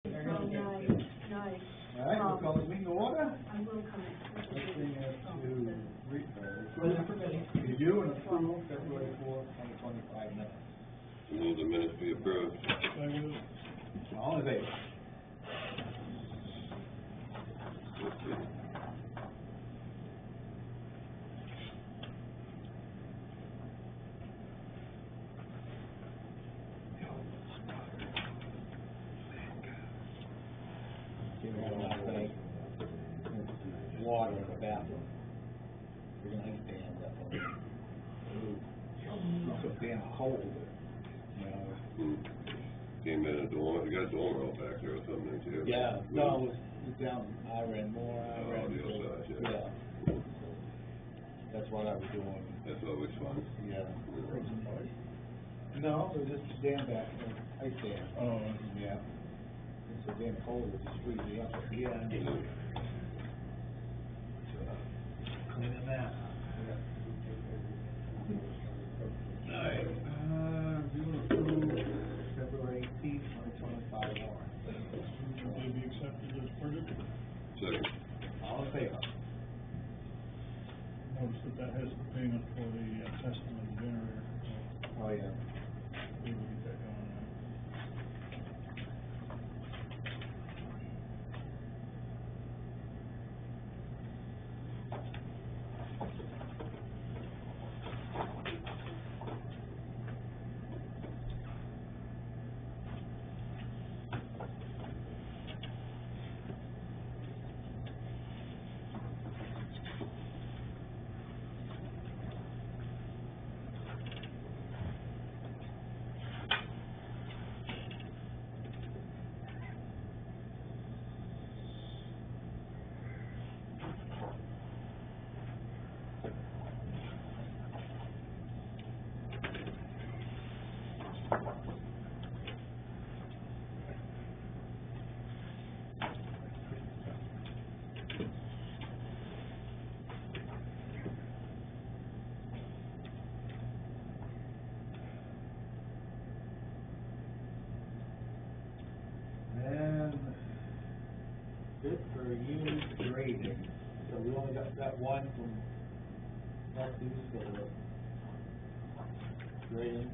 Oh, nice, nice. All right, we'll call the meeting to order. I will come in. Let's bring it to review and approve February 4th, 2025 minutes. Move the minutes be approved. All in favor? Water in the bathroom. We're gonna have to stand up. It's so damn cold. You know. Came in a dormer, you got a dormer out back there or something, too? Yeah, no, it was down, I ran more, Oh, the other side, yeah. That's what I was doing. That's always fun. Yeah. No, it was just a dam back there, ice dam. Oh. Yeah. It's so damn cold, it just freezes up at the end. Cleaning that. All right, review and approve February 18th, 2025 warrant. They be accepted as printed. Second. All in favor? Notice that has the payment for the testing of the generator. Oh, yeah. We will get that going now. And bid for used grading, so we only got that one from Northeast for the grading.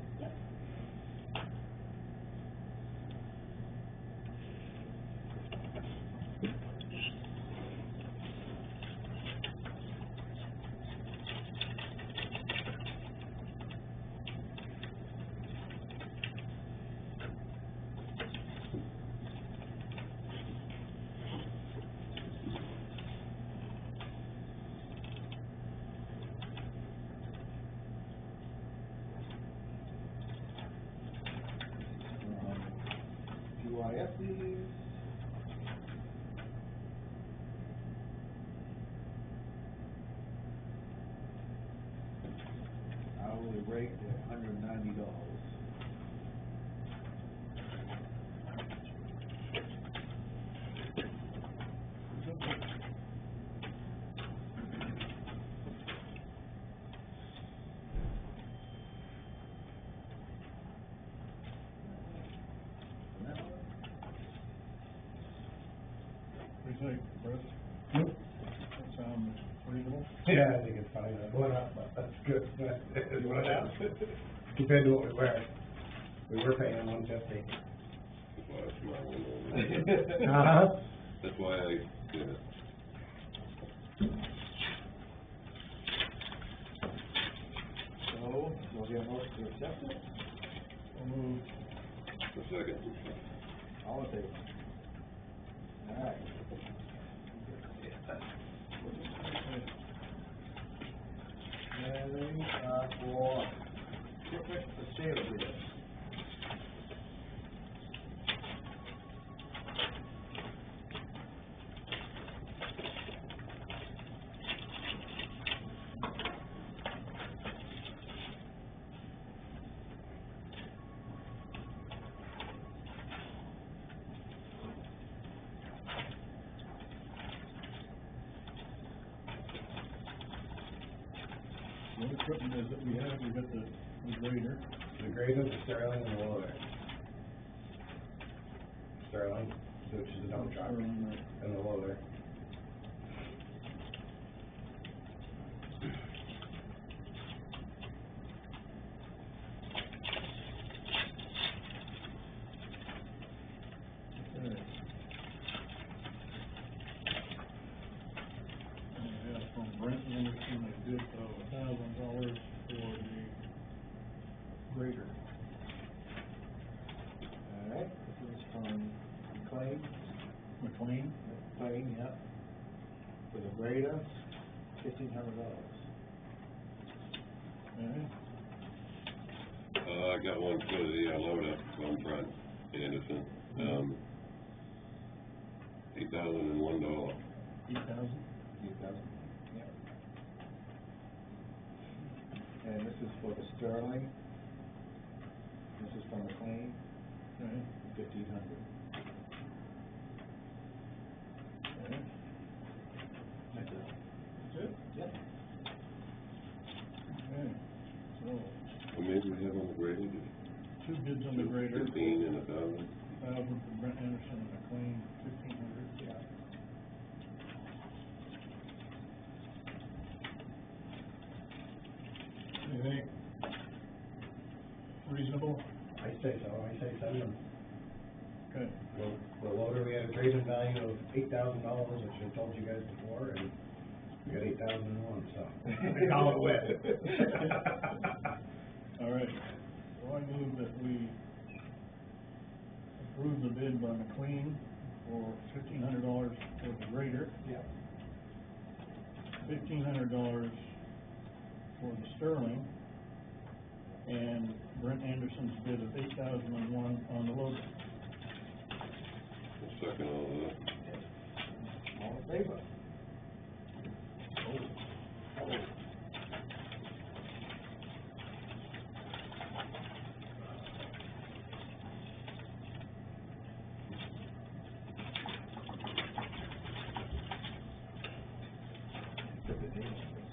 QISs. Hourly rate at $190. What do you think, Chris? Nope. That sounds reasonable? Yeah, I think it's fine. Went up, but that's good. It went up. Compared to what we were paying $150. That's why I smile one over. Uh-huh. That's why I, yeah. So, we'll get a motion to accept it. I'll move. A second. All in favor? All right. And then, for equipment for sale bid. What equipment is it we have? We got the grader. The grader, the Sterling, and the loader. Sterling. which is the dump truck, Sterling, and the loader. okay. And we have from Brent Anderson, a bid of $1,000 for the grader. All right, this is from McLean, yeah, for the grader, $1,500. Okay, I got one for the loader from Brent Anderson, $8,001. $8,000. Yeah. And this is for the Sterling. This is from McLean, Okay, 1,500. okay. That's it. That's it? Yep. Okay, so, How many do we have on the grader? two bids on the grader. 15 and 1,000. 1,000 from Brent Anderson and McLean, 1,500. Yeah. You think reasonable? I say so, I say send them. Okay, The loader, we had a trade-in value of $8,000, which I told you guys before, and we got 8,001, so. Call it wet. all right. So I move that we approve the bid by McLean for $1,500 for the grader, Yeah. $1,500 for the Sterling, and Brent Anderson's bid of $8,001 on the loader. I'll second all of that. All in favor? Put the date on this.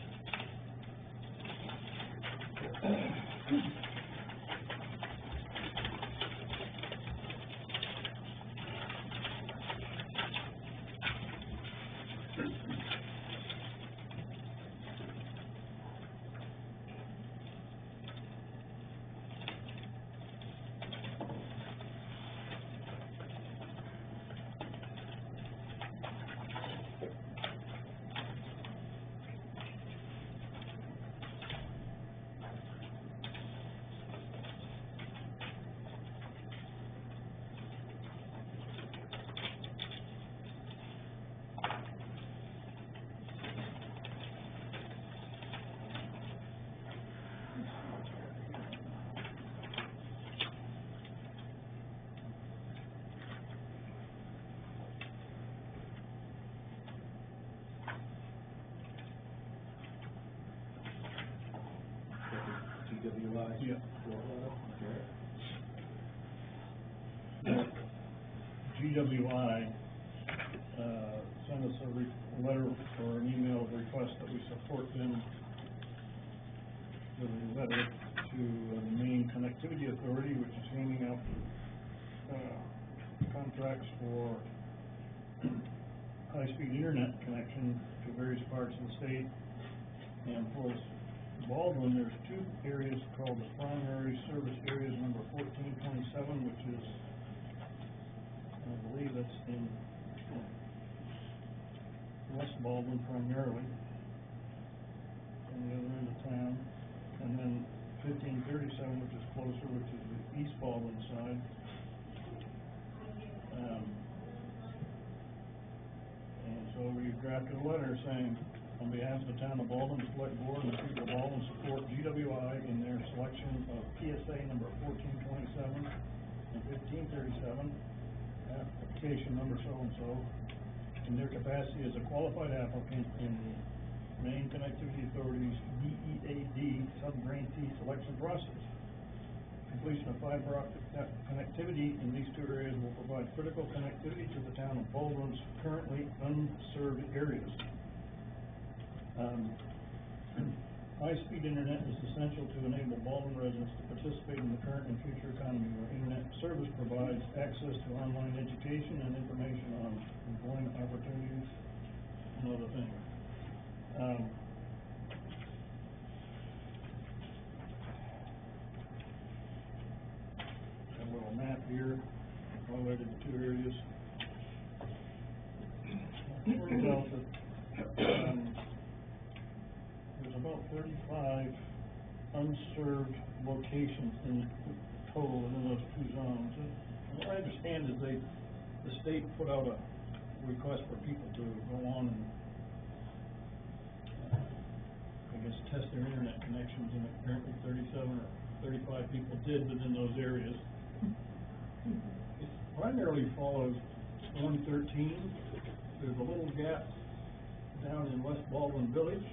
GWI? Yeah. Okay. GWI, sent us a letter or an email of request that we support them with a letter to the Maine Connectivity Authority, which is handing out, contracts for high-speed internet connection to various parts of the state. And for Baldwin, there's two areas called the primary service areas, number 1427, which is, I believe that's in West Baldwin primarily, on the other end of town. And then 1537, which is closer, which is the East Baldwin side. And so we drafted a letter saying, on behalf of the town of Baldwin, the select board and the people of Baldwin support GWI in their selection of PSA number 1427 and 1537, application number so-and-so, in their capacity as a qualified applicant in the Maine Connectivity Authority's DEAD sub-grantee selection process. Completion of fiber optic connectivity in these two areas will provide critical connectivity to the town of Baldwin's currently unserved areas. High-speed internet is essential to enable Baldwin residents to participate in the current and future economy, where internet service provides access to online education and information on employment opportunities and other things. A little map here, highlighted the two areas. Turns out that, there's about 35 unserved locations in total in those two zones. And what I understand is the state put out a request for people to go on and, I guess, test their internet connections, and apparently 37 or 35 people did within those areas. It primarily follows 113. There's a little gap down in West Baldwin Village,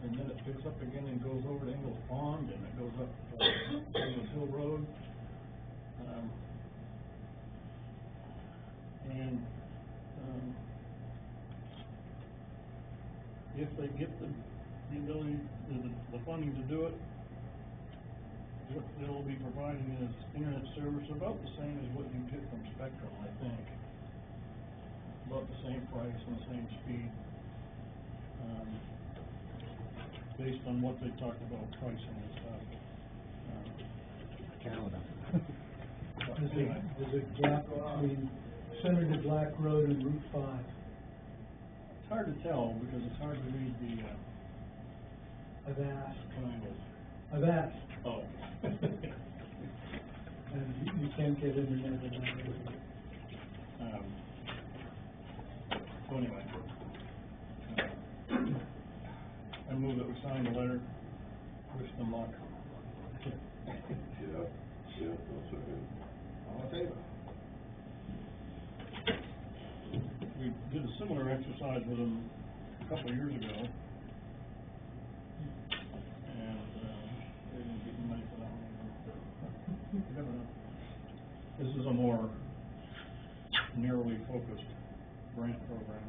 and then it picks up again and goes over to Ingles Pond, and it goes up Ingles Hill Road. If they get the ability, the funding to do it, what they'll be providing is internet service about the same as what you get from Spectrum, I think. About the same price and the same speed. Based on what they talked about pricing and stuff. Canada. There's a gap between Senator Black Road and Route 5. It's hard to tell because it's hard to read the, I've asked. triangles. I've asked, Oh. and you can't get internet in that area. So anyway. I move that we sign the letter, wish them luck. Yeah, I'll second. All in favor? We did a similar exercise with them a couple of years ago. And, they didn't get money for that one. You never know. This is a more narrowly focused grant program.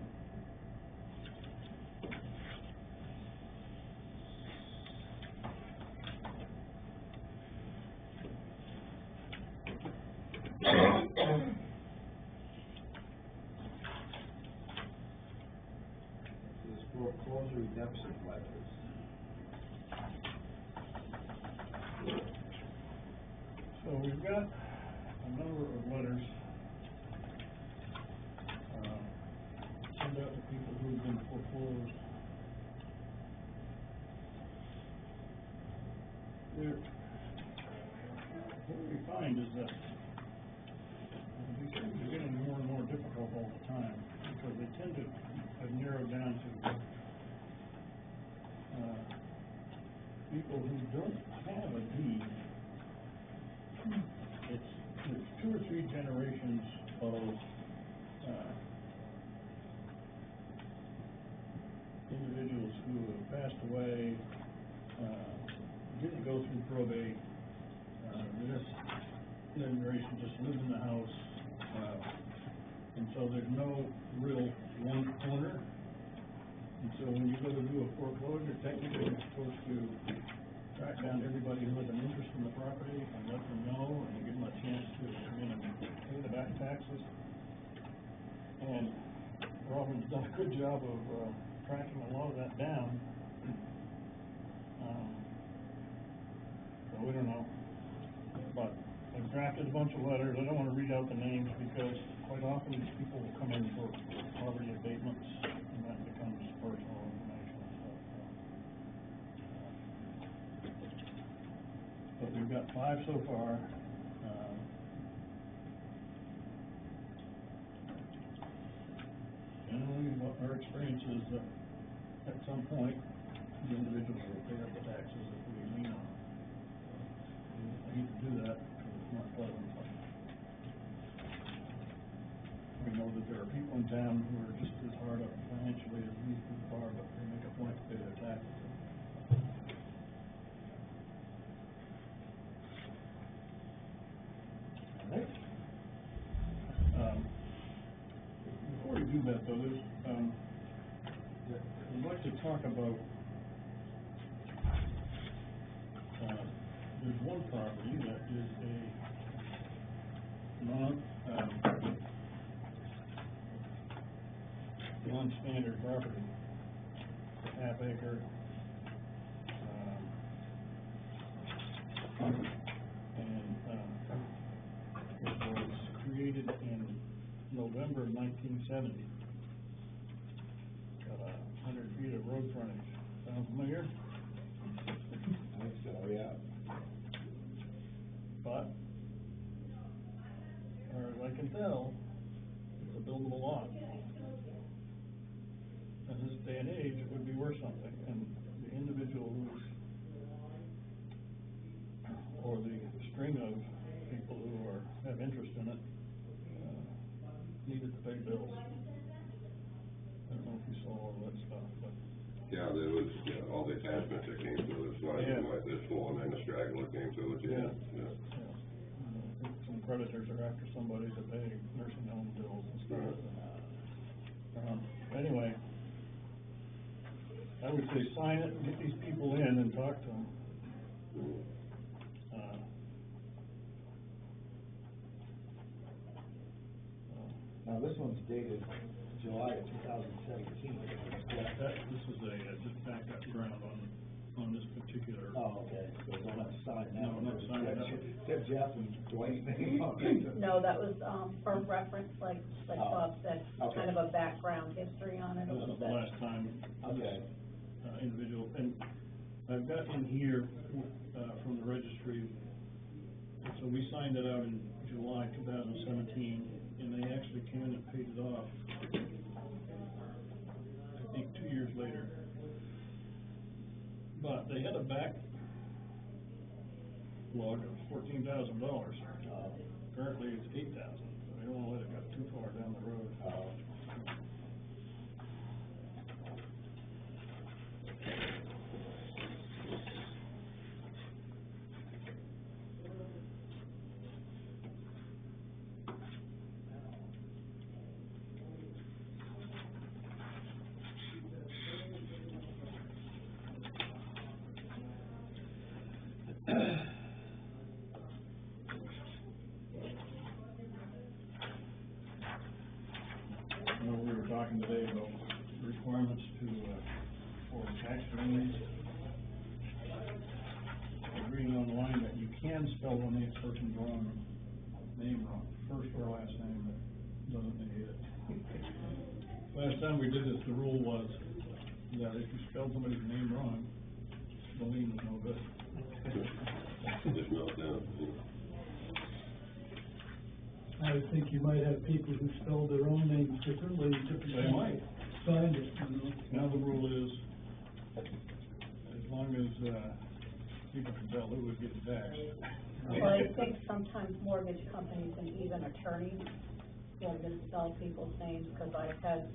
This is foreclosure redemption letters. So we've got a number of letters sent out to people who've been foreclosed. What we find is that these things are getting more and more difficult all the time because they tend to have narrowed down to people who don't have a deed. There's 2 or 3 generations of individuals who have passed away, didn't go through probate. This generation just lived in the house, and so there's no real one owner. And so when you go to do a foreclosure, technically you're supposed to track down everybody who has an interest in the property and let them know and give them a chance to come in and pay the back taxes. And Robin's done a good job of tracking a lot of that down. So we don't know. But I've drafted a bunch of letters. I don't want to read out the names because quite often these people will come in for poverty abatements and that becomes personal information and stuff. But we've got 5 so far. Generally, what our experience is that at some point, the individuals will pay up the taxes if we lean on them. I hate to do that because it's not pleasant. But we know that there are people in town who are just as hard up financially as these people are, but they make a point to pay their taxes. All right. Before we do that, though, there's I'd like to talk about there's one property that is a non-standard property, half acre, it was created in November of 1970. Got 100 feet of road frontage. Sound familiar? I think so, yeah. But, as far as I can tell, it's a buildable lot. In this day and age, it would be worth something, and the individual who's, or the string of people who have interest in it, needed to pay bills. I don't know if you saw all that stuff, but. Yeah, there was, all the attachments that came to it, so I Yeah. like this one, and the straggler came to it, yeah. Some creditors are after somebody to pay nursing home bills and stuff. Anyway, I would say sign it, get these people in and talk to them. Now, this one's dated July of 2017. This is just background on this particular. Oh, okay, so we're not signing that No, one. we're not signing that one. Except Jeff and Dwight's name on it. No, that was, for reference, like Oh, Bob said, okay. kind of a background history on it a This little is the bit. last time Okay. this individual, and I've got in here, from the registry, so we signed it out in July 2017, and they actually came in and paid it off, I think 2 years later. But they had a backlog of $14,000. Currently it's $8,000, so they don't want to let it go too far down the road. You know, we were talking today about requirements for tax liens. I was reading online that you can spell the name person's name wrong, first or last name, but doesn't negate it. Last time we did this, the rule was that if you spelled somebody's name wrong, the lien was no good. Just melt down. I would think you might have people who spell their own names differently, They might. signed it, you know. Now the rule is, as long as, people can tell who was getting taxed. Well, I think sometimes mortgage companies and even attorneys will misspell people's names, because I've had,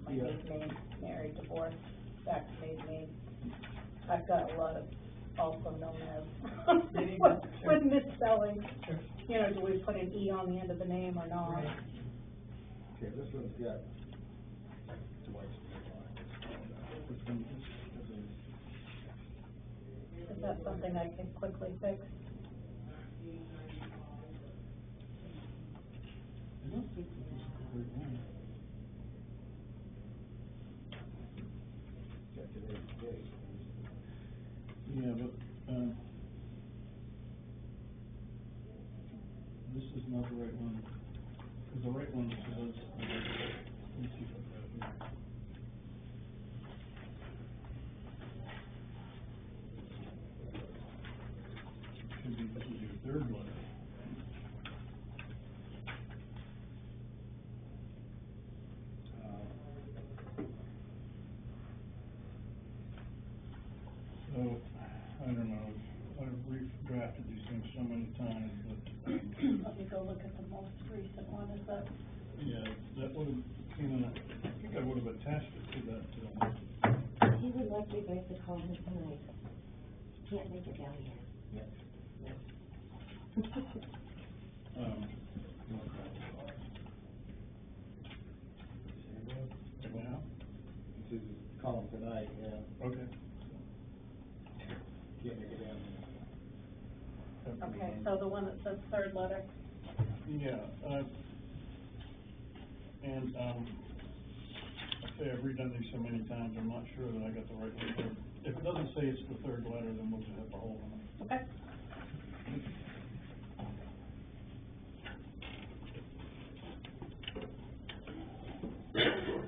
my maiden name, married, divorced, back to maiden name. I've got a lot of, also known as, with misspelling. You know, do we put an E on the end of the name or not? Okay, this one's got Dwight's name Is that something I can quickly fix? I don't think that this is the right one. on it. Got today's date. Yeah, but, this is not the right one, because the right one says, let me see if I've got it here. Should be, this is your third letter. So, I don't know, we've drafted these things so many times, but, Let me go look at the most recent one, is that? yeah, that would have came in, I think I would have attached it to that, He would like you guys to call him tonight. Can't make it down yet. Now? This is call him tonight, yeah. Okay. Can't make it down. Okay, so the one that says third letter, Yeah, and, I say I've redone these so many times, I'm not sure that I got the right one here. If it doesn't say it's the third letter, then we'll just have to hold on it. okay? See if he answers.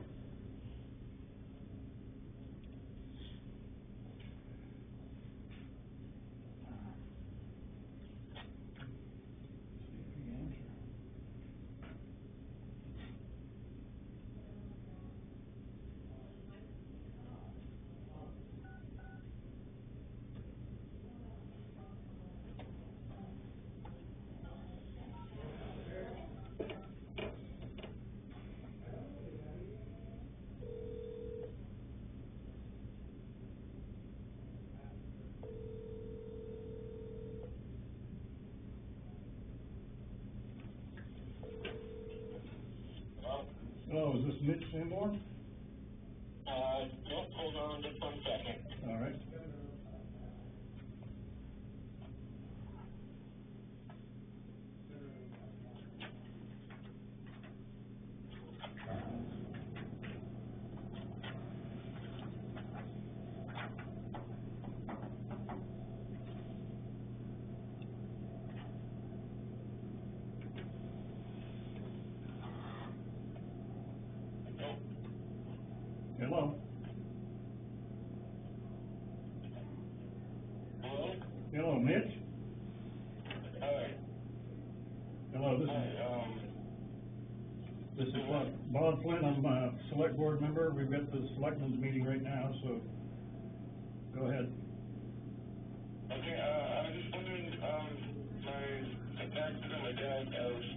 Hello, is this Mitch Sanborn? Yep, hold on just 1 second. All right. Hello? Hello? Hello, Mitch? Hi. Hello, this is Bob Flynn, I'm a select board member, we've got the selectmen's meeting right now, so go ahead. Okay, I was just wondering, the taxes on my dad's house,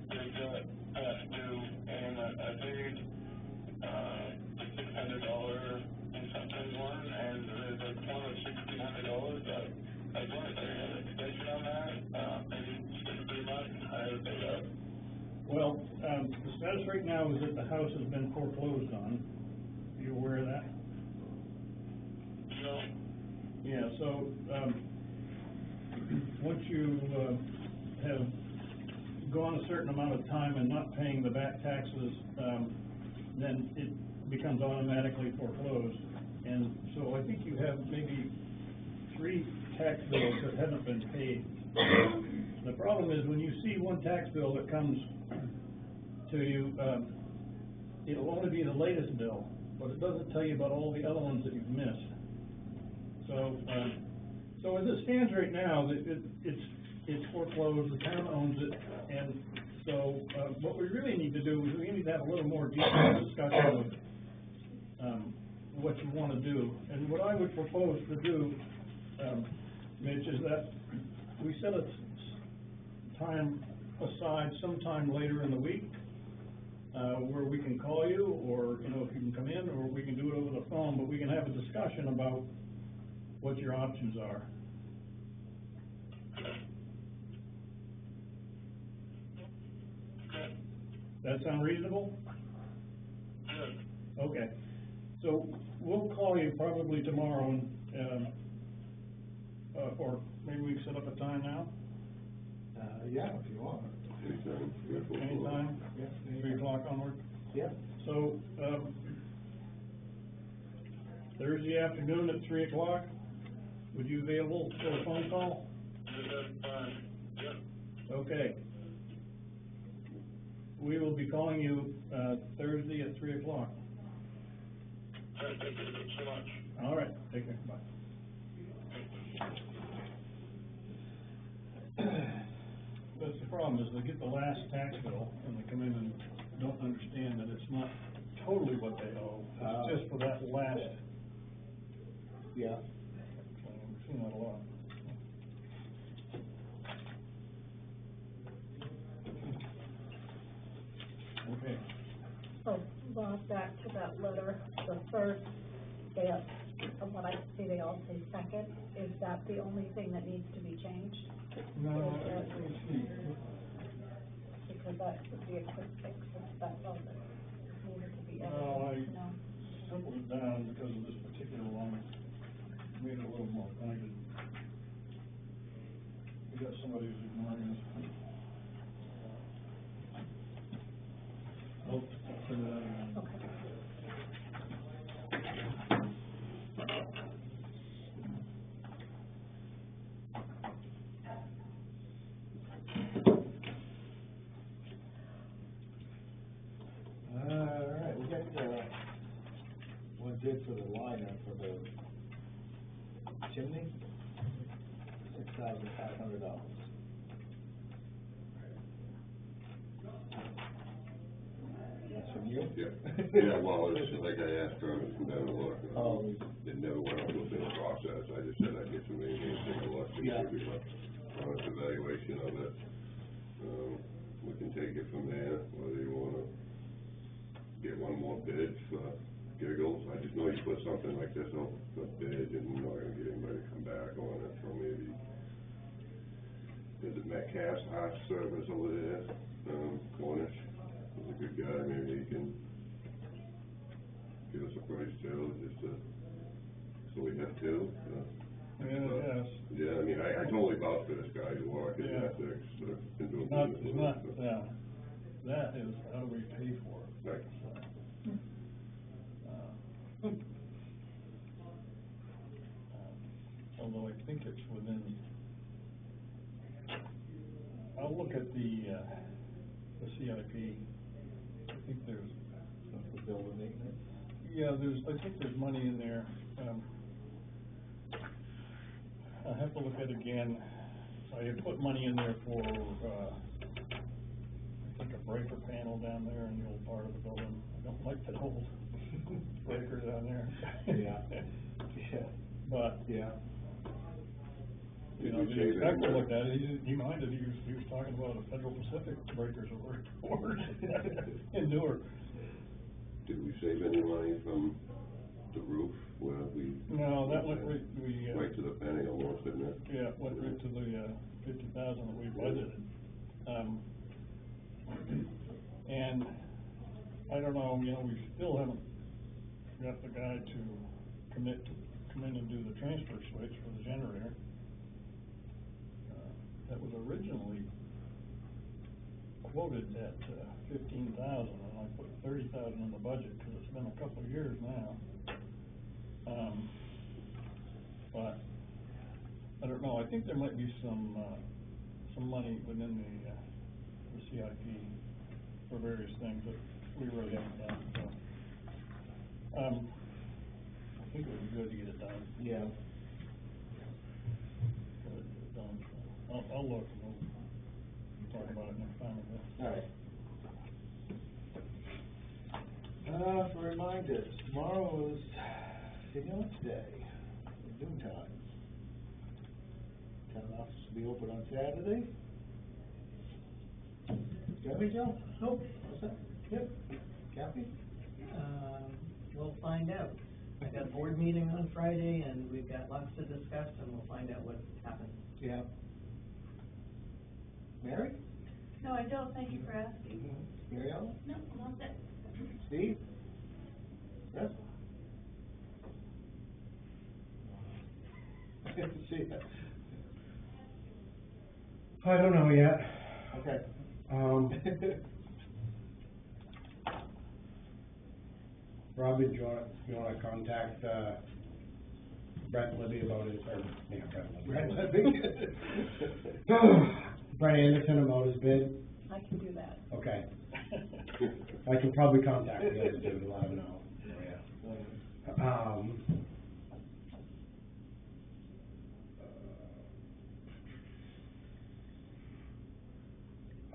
they got past due, and I paid, the $600 and something one, and there's like one of $1,600, I was wondering if I had an extension on that, maybe 6 months, I had to pay that. Well, the status right now is that the house has been foreclosed on. Are you aware of that? No. Yeah, so, once you, have gone a certain amount of time and not paying the back taxes, then it becomes automatically foreclosed. And so I think you have maybe 3 tax bills that haven't been paid. The problem is when you see one tax bill that comes to you, it'll only be the latest bill, but it doesn't tell you about all the other ones that you've missed. So, so as it stands right now, it's foreclosed, the town owns it, and so, what we really need to do is we need to have a little more detailed discussion of, what you wanna do. And what I would propose to do, Mitch, is that we set a time aside sometime later in the week, where we can call you, or, you know, if you can come in, or we can do it over the phone, but we can have a discussion about what your options are. That sound reasonable? Good. Okay, so we'll call you probably tomorrow, and, or maybe we can set up a time now, Yeah, if you want. Anytime, yeah, go for it. anytime, Yeah. 3 o'clock onward. Yeah. So, Thursday afternoon at 3 o'clock, would you be available for a phone call? That's fine. Yep. Okay. We will be calling you, Thursday at 3 o'clock. Thank you so much. All right, take care, bye. That's the problem, is they get the last tax bill, and they come in and don't understand that it's not totally what they owe, it's just for that last. Yeah. We've seen that a lot. Okay, So, Bob, back to that letter, the first, from what I see, they all say second, is that the only thing that needs to be changed? no, let me see. Because that would be a quick fix if that wasn't needed to be No, edited, I simpled it down because of this particular one, made it a little more pointed. We got somebody who's ignoring us. I'll turn it on again. Okay. All right, we got, one bid for the liner for the chimney, $6,500. That's from you? Yeah, yeah, well, it's like I asked Travis to come down and look. Oh. It never went up with the process, I just said I'd get some names, take a look, and Yeah. give you a honest evaluation of it. We can take it from there, whether you wanna get one more bid for giggles. I just know you put something like this out for bid, and you're not gonna get anybody to come back on it, so maybe, is it Metcalf's Art Service over there, Cornish? He's a good guy, maybe he can give us a price too, just to, so we have two. Yes. Yeah, I mean, I totally vouch for this guy's work, his Yeah. ethics, been doing It's not, business it's with not, us, so. yeah, that is, how do we pay for it? Right. So, although I think it's within, I'll look at the CIP. I think there's, The building maintenance. yeah, I think there's money in there. I have to look at it again. I had put money in there for, I think a breaker panel down there in the old part of the building. I don't like that old breaker down there. Yeah. Yeah. But, Yeah. you know, the inspector looked at it, he minded, he was talking about the Federal Pacific breakers that were poured in Newark. Did we save any money from the roof where we? No, that went right, Right to the penny almost, didn't it? yeah, went right to the, 50,000 that we budgeted. And I don't know, you know, we still haven't got the guy to commit to come in and do the transfer switch for the generator. That was originally quoted at, 15,000, and I put 30,000 in the budget, cause it's been a couple of years now. But, I don't know, I think there might be some money within the CIP for various things that we really haven't done, so. I think it would be good to get it done. Yeah. Get it done, so I'll look, and we'll talk about it next time, I guess. All right. For reminders, tomorrow is Stimulus Day, noon time. Town office will be open on Saturday. Got me, Joe? Nope. What's that? Yep. Kathy? We'll find out. I got a board meeting on Friday, and we've got lots to discuss, and we'll find out what happens. Yeah. Mary? No, I don't, thank you for asking. Mary Ellen? No, I'm all set. Steve? Chris? See ya. I don't know yet. Okay. Robin, do you wanna contact, Brent Libby about his, or, yeah, Brent Libby. Brent Anderson about his bid? I can do that. Okay. I can probably contact the other two to let him know.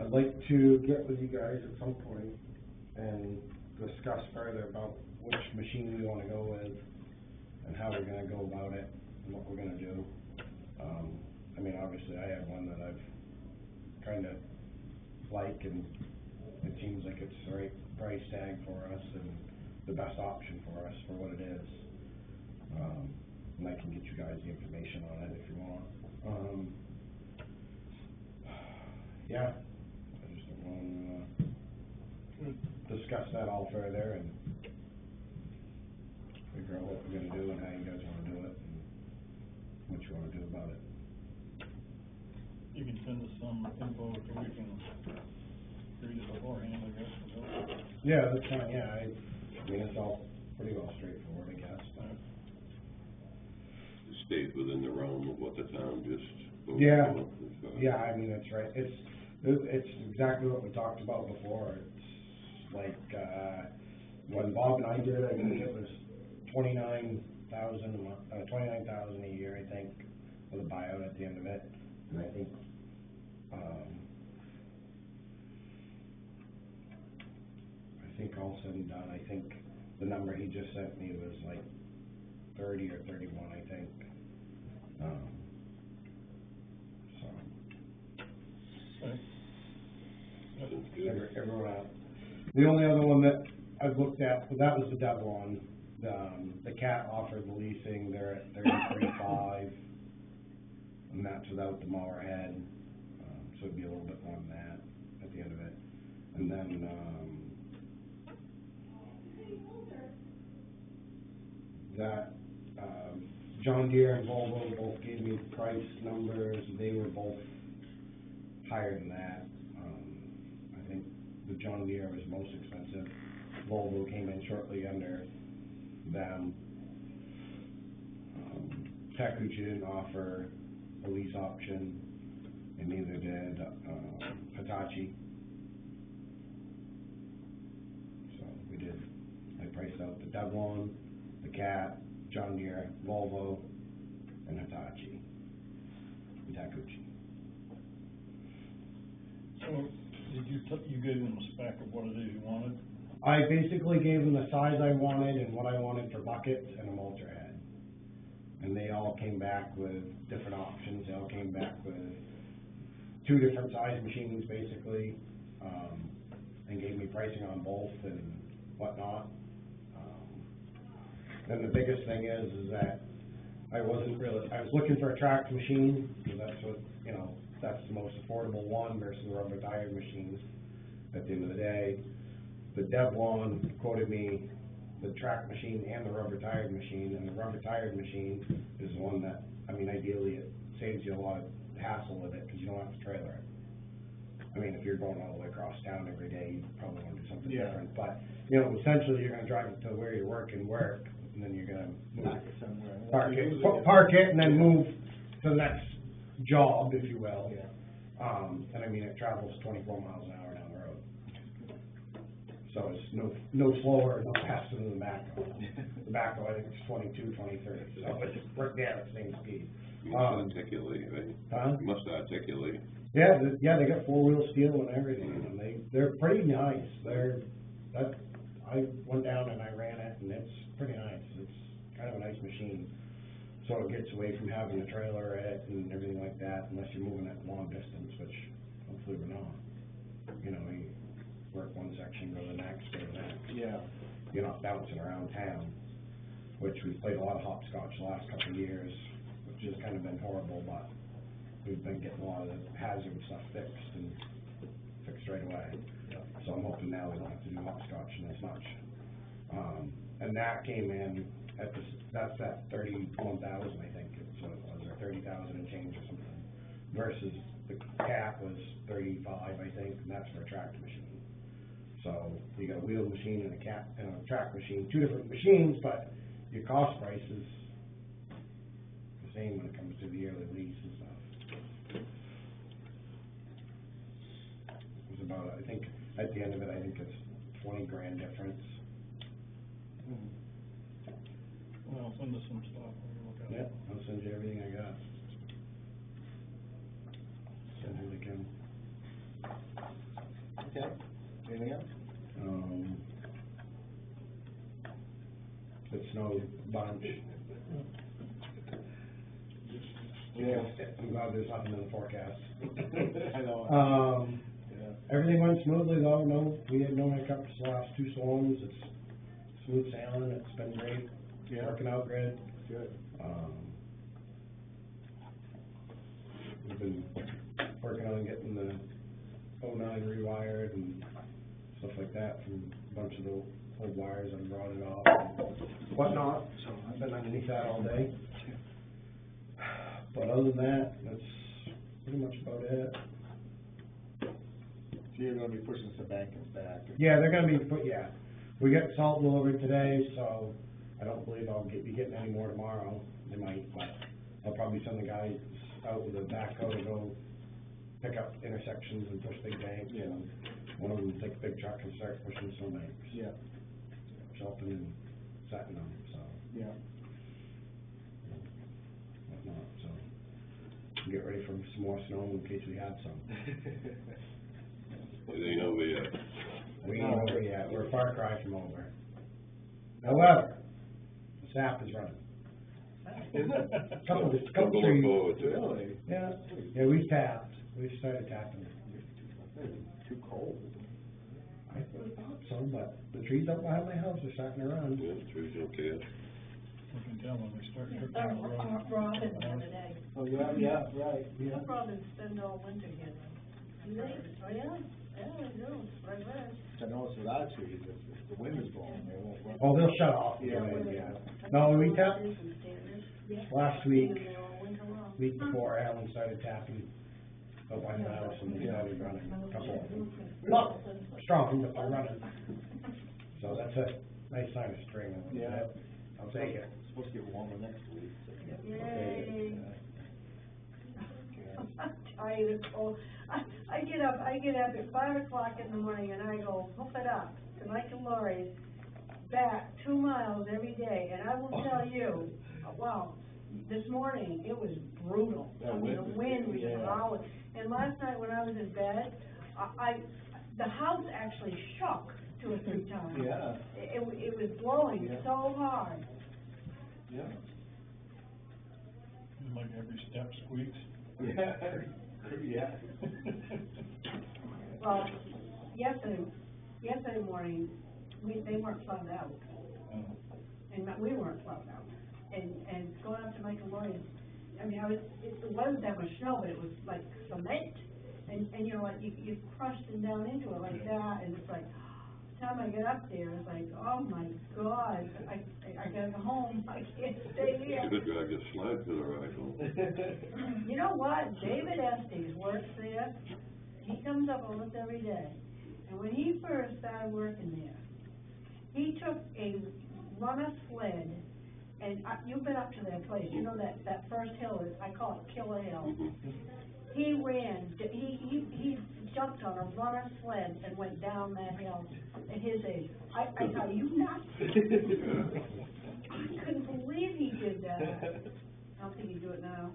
I'd like to get with you guys at some point and discuss further about which machine we wanna go with and how we're gonna go about it and what we're gonna do. I mean, obviously I have one that I've kinda like, and it seems like it's the right price tag for us and the best option for us for what it is. And I can get you guys the information on it if you want. Yeah, I just don't wanna discuss that all further and figure out what we're gonna do and how you guys wanna do it and what you wanna do about it. You can send us some info so we can read it beforehand, I guess, so. Yeah, that's fine, yeah, I mean, it's all pretty well straightforward, I guess, but. It stays within the realm of what the town just voted Yeah, on, so. yeah, I mean, that's right, it's exactly what we talked about before, it's like, when Bob and I did it, I think it was $29,000 a year, I think, with a buyout at the end of it, and I think, all said and done, I think the number he just sent me was like 30 or 31, I think, so. Okay. Everyone else. The only other one that I've looked at, well, that was the Devlon. The CAT offered the leasing, they're at 33.5, and that's without the mower head, so it'd be a little bit more than that at the end of it. And then, John Deere and Volvo both gave me price numbers, they were both higher than that. I think the John Deere was most expensive. Volvo came in shortly under them. Takuchi didn't offer a lease option, and neither did Hitachi. So I priced out the Devlon, the CAT, John Deere, Volvo, and Hitachi, and Takuchi. So, did you gave them a spec of what it is you wanted? I basically gave them the size I wanted and what I wanted for buckets and a mulcher head. And they all came back with different options. They all came back with 2 different size machines, basically, and gave me pricing on both and whatnot. Then the biggest thing is that I was looking for a tracked machine, because that's what, that's the most affordable one versus the rubber tired machines at the end of the day. The Devlon quoted me the track machine and the rubber tired machine, and the rubber tired machine is the one that, ideally it saves you a lot of hassle with it, because you don't have to trailer it. If you're going all the way across town every day, you probably want to do something different, but, essentially you're gonna drive it to where you work, and then you're gonna move, park it, and then move to the next job, if you will. Yeah. And it travels 24 miles an hour down the road. So it's no slower, no faster than the backhoe. The backhoe, I think it's 22, 23, so it's right there at the same speed. You must articulate, right? Huh? You must articulate. Yeah, they got 4-wheel steel and everything, and they're pretty nice. I went down and I ran it, and it's pretty nice. It's kind of a nice machine. So it gets away from having to trailer it and everything like that, unless you're moving it long distance, which hopefully we're not. You work one section, go to the next, go to the next. Yeah. You're not bouncing around town, which we've played a lot of hopscotch the last couple of years, which has kind of been horrible, but we've been getting a lot of the hazard stuff fixed right away. Yeah. So I'm hoping now we don't have to do hopscotch as much. And that came in that's at 31,000, I think, it's what it was, or 30,000 and change or something, versus the CAT was 35, I think, and that's for a tractor machine. So you got a wheel machine and a CAT and a track machine, 2 different machines, but your cost price is the same when it comes to the yearly lease and stuff. It's about, I think, at the end of it, I think it's 20 grand difference. Well, send us some stuff, we can look at it. Yeah, I'll send you everything I got. Send you the Kim. Okay, anything else? It snowed a bunch. Yeah. I'm glad there's nothing in the forecast. I know. Everything went smoothly though, we had no hiccups the last 2 storms, it's smooth sailing, it's been great, working out great. Good. We've been working on getting the 09 rewired and stuff like that from a bunch of the old wires and brought it off and whatnot, so I've been underneath that all day. But other than that, pretty much about it. So you're gonna be pushing some bankings back. Yeah, they're gonna be we got salt delivered today, so I don't believe I'll be getting any more tomorrow. They might, but I'll probably send the guys out with a backhoe to go pick up intersections and push big banks, Yeah. and one of them will take a big truck and start pushing some banks. Yeah, Shelton and setting them, so, yeah. whatnot, so. Get ready for some more snow in case we have some. It ain't over yet. We ain't over yet, we're a far cry from over. However, the sap is running. Is it? Couple Look trees. forward to it. Really? Yeah, we tapped, we started tapping. Too cold. I thought so, but the trees up behind my house are starting to run. Yeah, the trees don't care. We can tell when we start tripping on the road. Robin the other day. Oh, yeah, right, yeah. Some Robins spend all winter here. Do they? Oh, yeah, they do, right. I noticed with our trees, if the wind is blowing, they won't run. Oh, they'll shut off. Yeah. No, we tapped last week, And they're all winter long. week before Alan started tapping up by the house and they started running, a couple of them. Not strong, but they're running. So that's a nice sign of spring. Yeah. I'll take it. It's supposed to get warmer next week. Yay. I'm tired of cold. I get up at 5 o'clock in the morning and I go, hoof it up to Mike and Lori's, back 2 miles every day, and I will tell you, wow, this morning, it was brutal. That I mean, the wind was yeah. howling, and last night when I was in bed, the house actually shook 2 or 3 times. Yeah. It was blowing Yeah. so hard. Yeah. Like every step squeaks. Yeah, yeah. Well, yesterday morning, they weren't plowed out, and we weren't plowed out. And going up to Mike and Lori's, I mean, it wasn't that much snow, but it was like cement. And you know, like, you crushed them down into it like that, and it's like, the time I get up there, it's like, oh my God, I gotta go home, I can't stay here. Should have dragged a sled to the ride home. You know what, David Estes works there, he comes up almost every day, and when he first started working there, he took a runner sled, and you've been up to their place, you know that first hill, I call it Killer Hill. He ran, he jumped on a runner sled and went down that hill at his age. I are you nuts? I couldn't believe he did that. I don't think he'd do it now.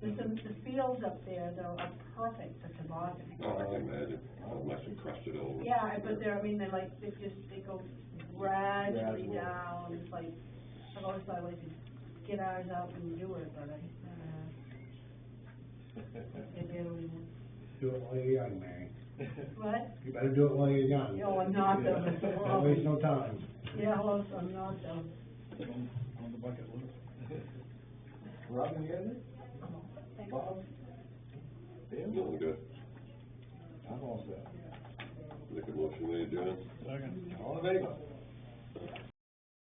The fields up there, though, are perfect for toboggan. Oh, I can imagine, unless you crushed it over. Yeah, but they go gradually Gradual. down, it's like, I've always thought I'd like to get ours out and do it, but they barely. Do it while you're young, Mary. What? You better do it while you're young. No, I'm not though. Don't waste no time. Yeah, well, I'm not though. On the bucket list. Robin, you got it? Thanks. Bob? Dale? No, good. I'm all set. Make a motion, we adjourn. Second. All in favor?